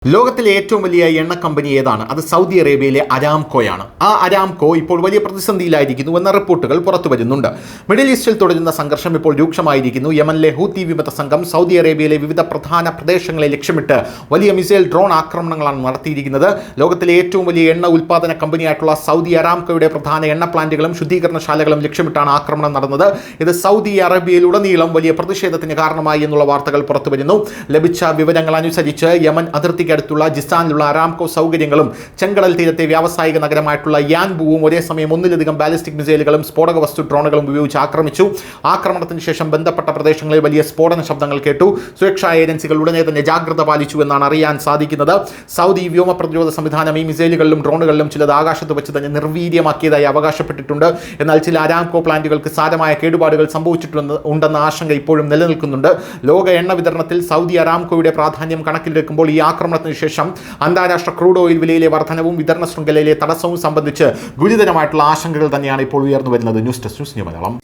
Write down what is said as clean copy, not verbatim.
ലോകത്തിലെ ഏറ്റവും വലിയ എണ്ണ കമ്പനി ഏതാണ്? അത് സൗദി അറേബ്യയിലെ അരാംകോയാണ്. ആ അരാംകോ ഇപ്പോൾ വലിയ പ്രതിസന്ധിയിലായിരിക്കുന്നു എന്ന റിപ്പോർട്ടുകൾ പുറത്തു വരുന്നുണ്ട്. മിഡിൽ ഈസ്റ്റിൽ തുടരുന്ന സംഘർഷം ഇപ്പോൾ രൂക്ഷമായിരിക്കുന്നു. യമനിലെ ഹൂത്തി വിമത സംഘം സൗദി അറേബ്യയിലെ വിവിധ പ്രധാന പ്രദേശങ്ങളെ ലക്ഷ്യമിട്ട് വലിയ മിസൈൽ ഡ്രോൺ ആക്രമണങ്ങളാണ് നടത്തിയിരിക്കുന്നത്. ലോകത്തിലെ ഏറ്റവും വലിയ എണ്ണ ഉൽപ്പാദന കമ്പനിയായിട്ടുള്ള സൗദി അരാംകോയുടെ പ്രധാന എണ്ണ പ്ലാന്റുകളും ശുദ്ധീകരണശാലകളും ലക്ഷ്യമിട്ടാണ് ആക്രമണം നടന്നത്. ഇത് സൗദി അറേബ്യയിലുടനീളം വലിയ പ്രതിഷേധത്തിന് കാരണമായി എന്നുള്ള വാർത്തകൾ പുറത്തു വരുന്നു. ലഭിച്ച വിവരങ്ങൾ അനുസരിച്ച് യമൻ അതിർത്തി അടുത്തുള്ള ജിസാനിലുള്ള അരാംകോ സൗകര്യങ്ങളും ചെങ്കടൽ തീരത്തെ വ്യാവസായിക നഗരമായിട്ടുള്ള യാൻബുവും ഒരേ സമയം ഒന്നിലധികം ബാലിസ്റ്റിക് മിസൈലുകളും സ്ഫോടക വസ്തു ഡ്രോണുകളും ഉപയോഗിച്ച് ആക്രമിച്ചു. ആക്രമണത്തിന് ശേഷം ബന്ധപ്പെട്ട പ്രദേശങ്ങളിൽ വലിയ സ്ഫോടന ശബ്ദങ്ങൾ കേട്ടു. സുരക്ഷാ ഏജൻസികൾ ഉടനെ തന്നെ ജാഗ്രത പാലിച്ചു എന്നാണ് അറിയാൻ സാധിക്കുന്നത്. സൗദി വ്യോമ പ്രതിരോധ സംവിധാനം ഈ മിസൈലുകളിലും ഡ്രോണുകളിലും ചിലത് ആകാശത്ത് വെച്ച് തന്നെ നിർവീര്യമാക്കിയതായി അവകാശപ്പെട്ടിട്ടുണ്ട്. എന്നാൽ ചില അരാംകോ പ്ലാന്റുകൾക്ക് സാരമായ കേടുപാടുകൾ സംഭവിച്ചിട്ടുണ്ടെന്ന ആശങ്ക ഇപ്പോഴും നിലനിൽക്കുന്നുണ്ട്. ലോക എണ്ണ വിതരണത്തിൽ സൗദി അരാംകോയുടെ പ്രാധാന്യം കണക്കിലെടുക്കുമ്പോൾ ഈ ആക്രമണത്തിന് ശേഷം അന്താരാഷ്ട്ര ക്രൂഡ് ഓയിൽ വിലയിലെ വർധനവും വിതരണ ശൃംഖലയിലെ തടസ്സവും സംബന്ധിച്ച് ഗുരുതരമായിട്ടുള്ള ആശങ്കകൾ തന്നെയാണ് ഇപ്പോൾ ഉയർന്നു വരുന്നത്. News desk news Malayalam.